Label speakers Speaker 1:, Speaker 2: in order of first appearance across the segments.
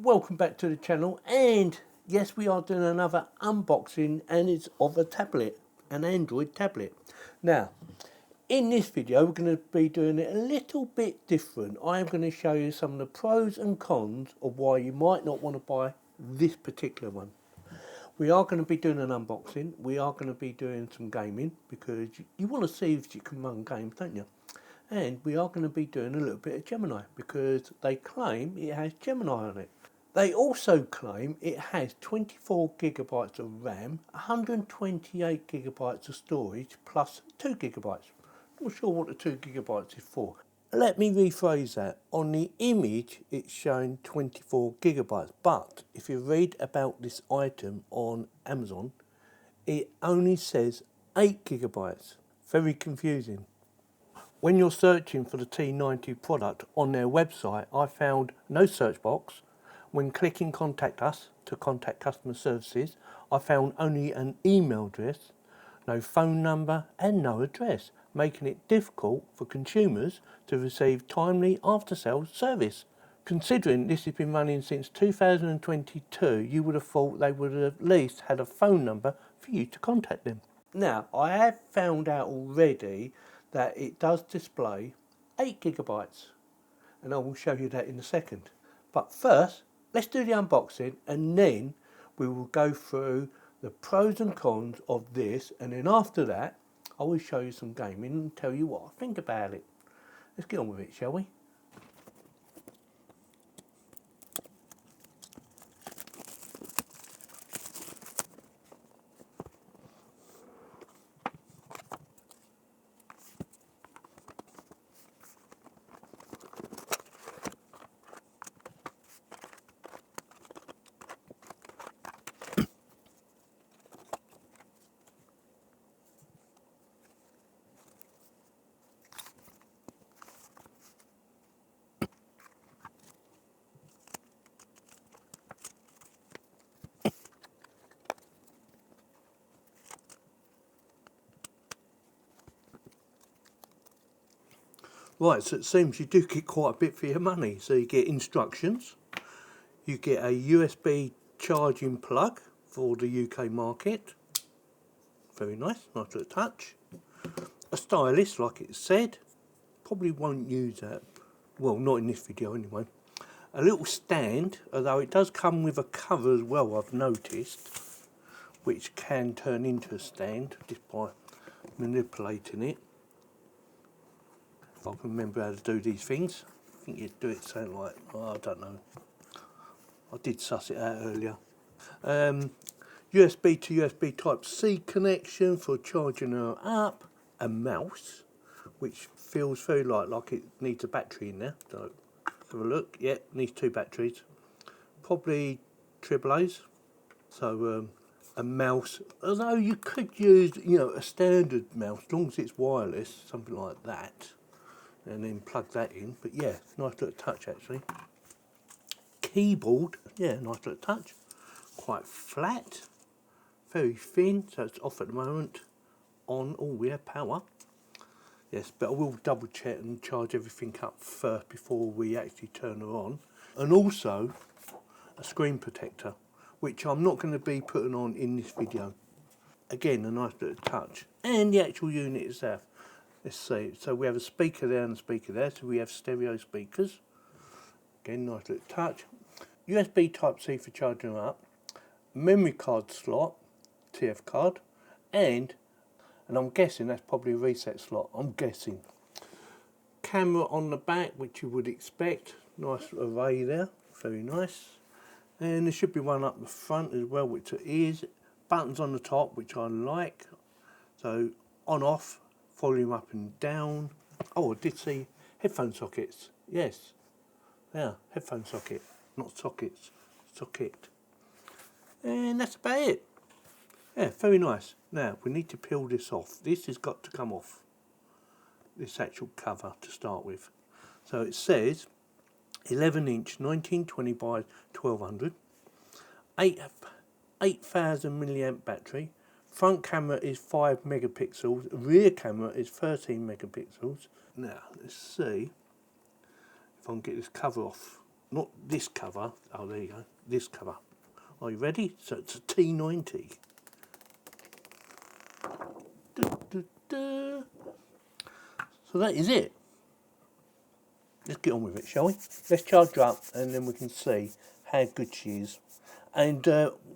Speaker 1: Welcome back to the channel, and yes, we are doing another unboxing, and it's of a tablet, an Android tablet. Now, in this video we're going to be doing it a little bit different. I am going to show you some of the pros and cons of why you might not want to buy this particular one. We are going to be doing an unboxing, we are going to be doing some gaming, because you want to see if you can run games, don't you? And we are going to be doing a little bit of Gemini, because they claim it has Gemini on it. They also claim it has 24 gigabytes of RAM, 128 gigabytes of storage, plus 2 gigabytes. Not sure what the 2 gigabytes is for. Let me rephrase that. On the image it's showing 24 gigabytes, but if you read about this item on Amazon, it only says 8 gigabytes. Very confusing. When you're searching for the T90 product on their website, I found no search box. When clicking contact us to contact customer services, I found only an email address, no phone number and no address, making it difficult for consumers to receive timely after-sales service. Considering this has been running since 2022, you would have thought they would have at least had a phone number for you to contact them. Now, I have found out already that it does display 8 gigabytes, and I will show you that in a second. But first, let's do the unboxing, and then we will go through the pros and cons of this, and then after that I will show you some gaming and tell you what I think about it. Let's get on with it, shall we? Right, so it seems you do get quite a bit for your money. So you get instructions, you get a USB charging plug for the UK market. Very nice, nice little touch. A stylus, like it said. Probably won't use that. Well, not in this video anyway. A little stand, although it does come with a cover as well, I've noticed, which can turn into a stand just by manipulating it. If I can remember how to do these things. I think you'd do it something like, oh, I don't know. I did suss it out earlier. USB to USB Type-C connection for charging her up. A mouse, which feels very like it needs a battery in there. So have a look. Yeah, needs 2 batteries. Probably AAA's. So a mouse, although you could use, a standard mouse, as long as it's wireless, something like that, and then plug that in. But yeah, nice little touch actually. Keyboard, yeah, nice little touch. Quite flat, very thin, so it's off at the moment. On, oh, we have power. Yes, but I will double check and charge everything up first before we actually turn her on. And also a screen protector, which I'm not going to be putting on in this video. Again, a nice little touch. And the actual unit itself. Let's see, so we have a speaker there and a speaker there, so we have stereo speakers. Again, nice little touch. USB Type-C for charging them up. Memory card slot, TF card, and I'm guessing that's probably a reset slot, I'm guessing. Camera on the back, which you would expect. Nice array there, very nice. And there should be one up the front as well, which it is. Buttons on the top, which I like. So on off, volume up and down. Oh, I did see headphone sockets. Yes, yeah, headphone socket, not sockets, socket. And that's about it. Yeah, very nice. Now we need to peel this off. This has got to come off, this actual cover to start with. So it says 11-inch 1920 by 1200, 8,000 milliamp battery. Front camera is 5 megapixels, rear camera is 13 megapixels. Now let's see if I can get this cover off. not this cover. Oh, there you go. This cover. Are you ready? So it's a T90. So that is it. Let's get on with it, shall we? Let's charge her up and then we can see how good she is. And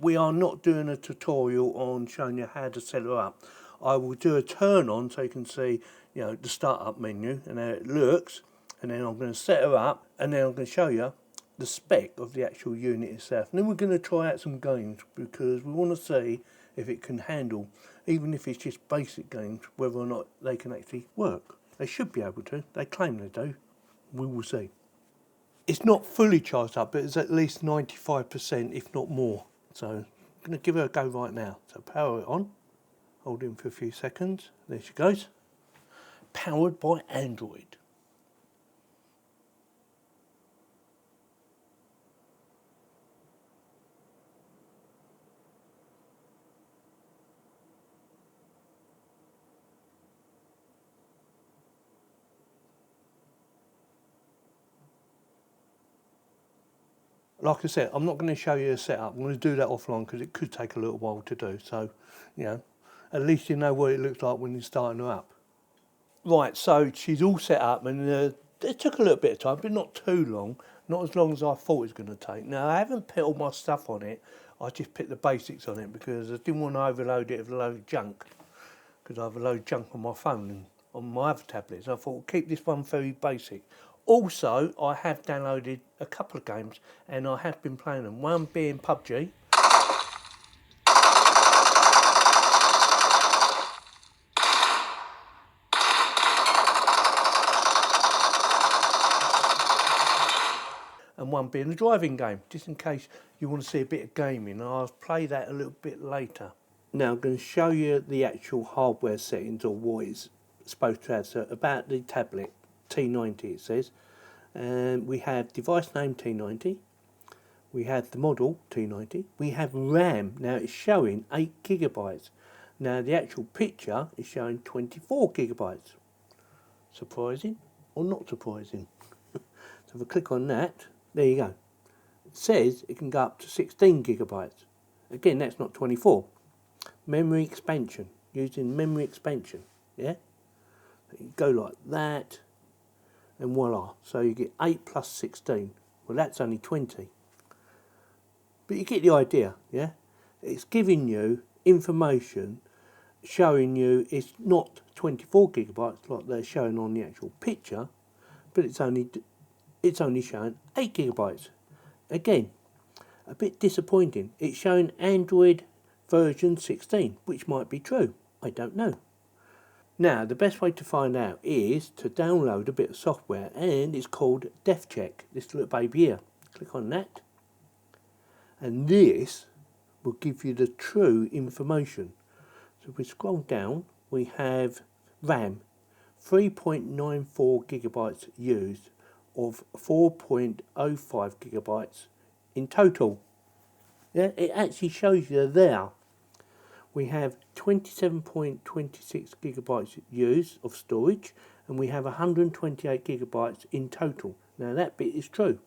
Speaker 1: we are not doing a tutorial on showing you how to set her up. I will do a turn on so you can see, you know, the startup menu and how it looks. And then I'm going to set her up and then I'm going to show you the spec of the actual unit itself. And then we're going to try out some games because we want to see if it can handle, even if it's just basic games, whether or not they can actually work. They should be able to. They claim they do. We will see. It's not fully charged up, but it's at least 95%, if not more. So I'm going to give her a go right now. So power it on. Hold in for a few seconds. There she goes. Powered by Android. Like I said, I'm not going to show you a setup. I'm going to do that offline because it could take a little while to do. So, you know, at least you know what it looks like when you're starting her up. Right, so she's all set up and it took a little bit of time, but not too long. Not as long as I thought it was going to take. Now, I haven't put all my stuff on it. I just put the basics on it because I didn't want to overload it with a load of junk. Because I have a load of junk on my phone and on my other tablets. I thought, we'll keep this one very basic. Also, I have downloaded a couple of games and I have been playing them. One being PUBG. And one being a driving game, just in case you want to see a bit of gaming. I'll play that a little bit later. Now I'm going to show you the actual hardware settings or what it's supposed to have. So about the tablet T90 it says. And we have device name T90. We have the model T90. We have RAM. Now it's showing 8 gigabytes. Now the actual picture is showing 24 gigabytes. Surprising or not surprising? So if I click on that, there you go. It says it can go up to 16 gigabytes. Again, that's not 24. Memory expansion, using memory expansion, yeah? So you go like that, and voila. So you get 8 plus 16. Well, that's only 20. But you get the idea, yeah? It's giving you information, showing you it's not 24 gigabytes like they're showing on the actual picture, but it's only showing 8 gigabytes. Again, a bit disappointing. It's showing Android version 16, which might be true. I don't know. Now, the best way to find out is to download a bit of software, and it's called DevCheck. This little baby here. Click on that. And this will give you the true information. So if we scroll down, we have RAM, 3.94 gigabytes used of 4.05 gigabytes in total. Yeah, it actually shows you there. We have 27.26 gigabytes used of storage, and we have 128 gigabytes in total. Now that bit is true,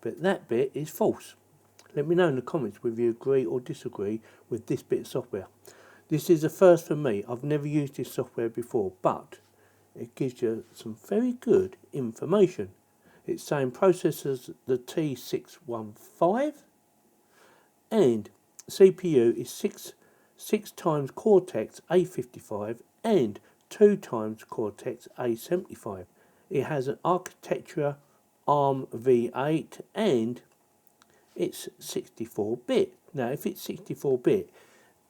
Speaker 1: but that bit is false. Let me know in the comments whether you agree or disagree with this bit of software. This is a first for me. I've never used this software before, but it gives you some very good information. It's saying processors the T615 and CPU is 6 times Cortex A55 and 2 times Cortex A75. It has an architecture ARM V8 and it's 64-bit. Now if it's 64-bit,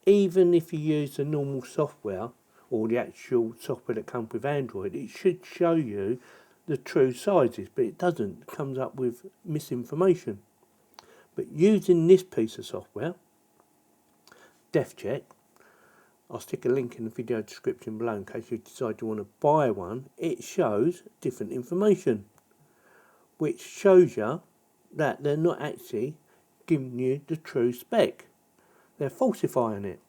Speaker 1: even if you use the normal software or the actual software that comes with Android, it should show you the true sizes, but it doesn't. It comes up with misinformation. But using this piece of software, DevCheck, I'll stick a link in the video description below in case you decide you want to buy one. It shows different information, which shows you that they're not actually giving you the true spec. They're falsifying it,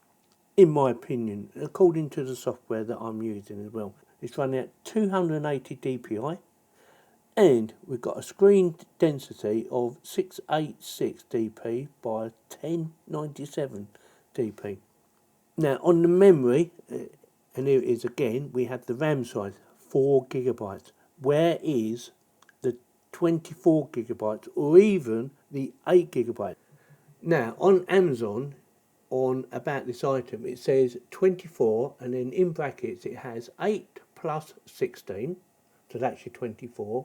Speaker 1: in my opinion, according to the software that I'm using as well. It's running at 280 dpi and we've got a screen density of 686 dp by 1097 dp. Now on the memory, and here it is again, we have the RAM size 4 gigabytes. Where is the 24 gigabytes or even the 8 gigabytes? Now on Amazon, on about this item, it says 24, and then in brackets it has 8 plus 16, so that's your 24,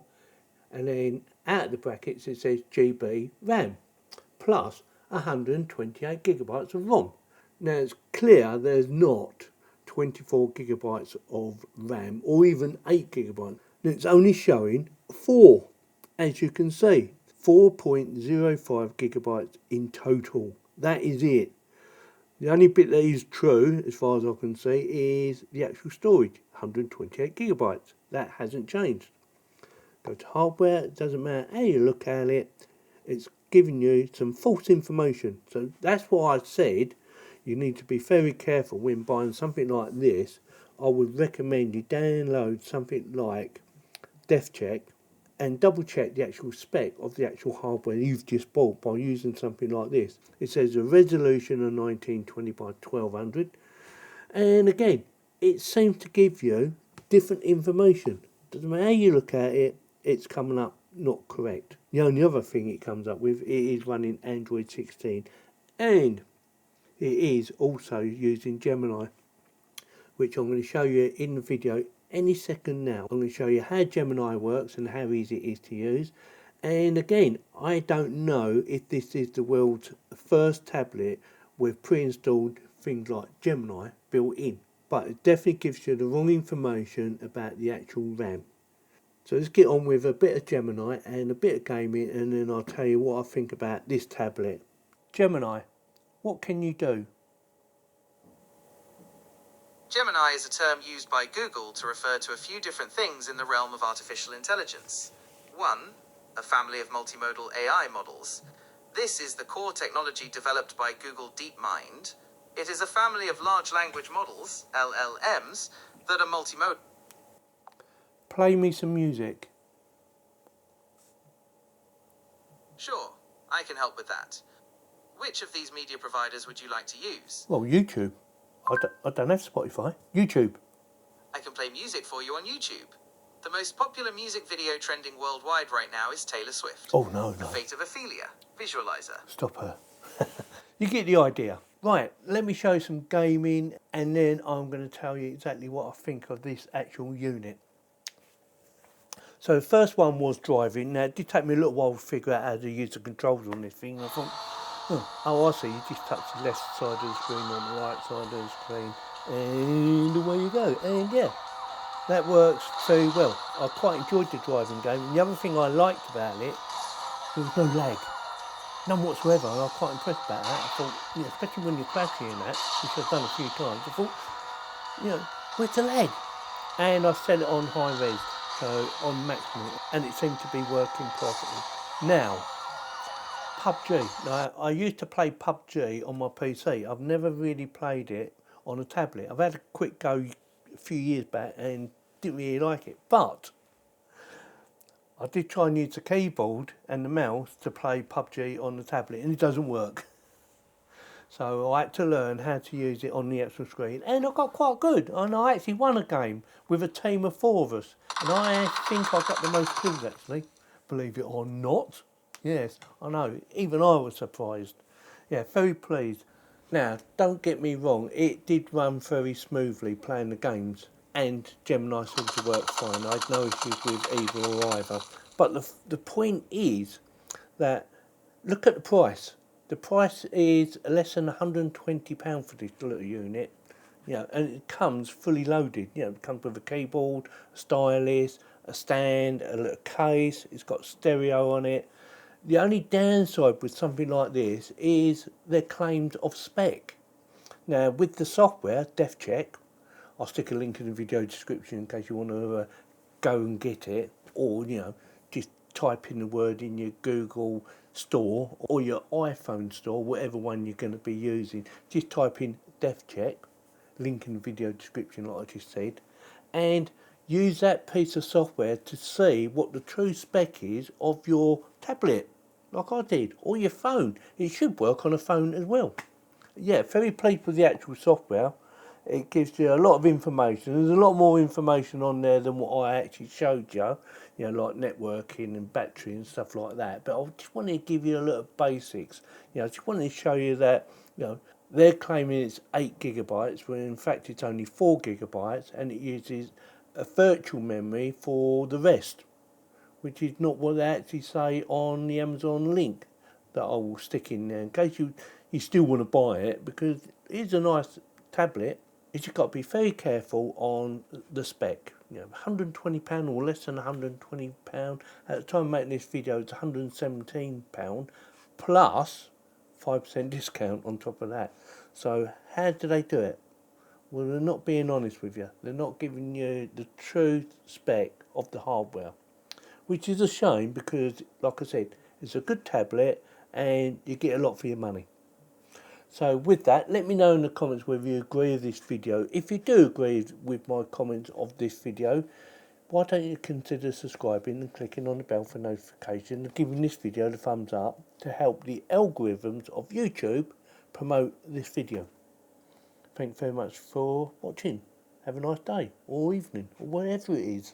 Speaker 1: and then out of the brackets it says GB RAM plus 128 gigabytes of ROM. Now it's clear there's not 24 gigabytes of RAM or even 8 gigabytes. It's only showing 4, as you can see, 4.05 gigabytes in total. That is it. The only bit that is true, as far as I can see, is the actual storage, 128 gigabytes. That hasn't changed. Go to hardware, it doesn't matter how you look at it, it's giving you some false information. So that's why I said you need to be very careful when buying something like this. I would recommend you download something like DevCheck and double check the actual spec of the actual hardware you've just bought by using something like this. It says a resolution of 1920 by 1200, and again it seems to give you different information. Doesn't matter how you look at it, it's coming up not correct. The only other thing it comes up with, it is running Android 16, and it is also using Gemini, which I'm going to show you in the video any second now. I'm going to show you how Gemini works and how easy it is to use. And again, I don't know if this is the world's first tablet with pre-installed things like Gemini built in, but it definitely gives you the wrong information about the actual RAM. So let's get on with a bit of Gemini and a bit of gaming, and then I'll tell you what I think about this tablet. Gemini, what can you do?
Speaker 2: Gemini is a term used by Google to refer to a few different things in the realm of artificial intelligence. 1. A family of multimodal AI models. This is the core technology developed by Google DeepMind. It is a family of large language models, LLMs, that are multimodal.
Speaker 1: Play me some music.
Speaker 2: Sure, I can help with that. Which of these media providers would you like to use?
Speaker 1: Well, YouTube. I don't have Spotify. YouTube.
Speaker 2: I can play music for you on YouTube. The most popular music video trending worldwide right now is Taylor Swift.
Speaker 1: Oh, no.
Speaker 2: The Fate of Ophelia, Visualizer.
Speaker 1: Stop her. You get the idea. Right, let me show you some gaming, and then I'm going to tell you exactly what I think of this actual unit. So the first one was driving. Now, it did take me a little while to figure out how to use the controls on this thing. I thought, oh, I see, you just touch the left side of the screen on the right side of the screen, and away you go. And yeah, that works very well. I quite enjoyed the driving game. And the other thing I liked about it, there was no lag. None whatsoever. I was quite impressed about that. I thought, especially when you're crashing in that, which I've done a few times, I thought, where's the lag? And I set it on high res, so on maximum, and it seemed to be working perfectly. Now, PUBG. Now, I used to play PUBG on my PC. I've never really played it on a tablet. I've had a quick go a few years back and didn't really like it. But I did try and use the keyboard and the mouse to play PUBG on the tablet, and it doesn't work. So I had to learn how to use it on the actual screen, and I got quite good. And I actually won a game with a team of 4 of us, and I think I got the most kills actually, believe it or not. Yes, I know, even I was surprised. Yeah, very pleased. Now, don't get me wrong, it did run very smoothly playing the games, and Gemini seemed to work fine. I had no issues with either or either. But the point is that, look at the price. The price is less than £120 for this little unit, and it comes fully loaded. It comes with a keyboard, a stylus, a stand, a little case. It's got stereo on it. The only downside with something like this is their claims of spec. Now, with the software, DevCheck, I'll stick a link in the video description in case you want to go and get it, or just type in the word in your Google store or your iPhone store, whatever one you're going to be using. Just type in DevCheck, link in the video description like I just said, and use that piece of software to see what the true spec is of your tablet, like I did, or your phone. It should work on a phone as well. Yeah, very pleased with the actual software. It gives you a lot of information. There's a lot more information on there than what I actually showed you, like networking and battery and stuff like that. But I just wanted to give you a little basics. I just wanted to show you that, they're claiming it's 8 gigabytes, when in fact it's only 4 gigabytes, and it uses a virtual memory for the rest, which is not what they actually say on the Amazon link that I will stick in there in case you still want to buy it, because it's a nice tablet. You just got to be very careful on the spec. £120 or less than £120. At the time of making this video, it's £117 plus 5% discount on top of that. So how do they do it? Well, they're not being honest with you. They're not giving you the true spec of the hardware, which is a shame because, like I said, it's a good tablet and you get a lot for your money. So with that, let me know in the comments whether you agree with this video. If you do agree with my comments of this video, why don't you consider subscribing and clicking on the bell for notification and giving this video the thumbs up to help the algorithms of YouTube promote this video. Thanks very much for watching. Have a nice day or evening or whatever it is.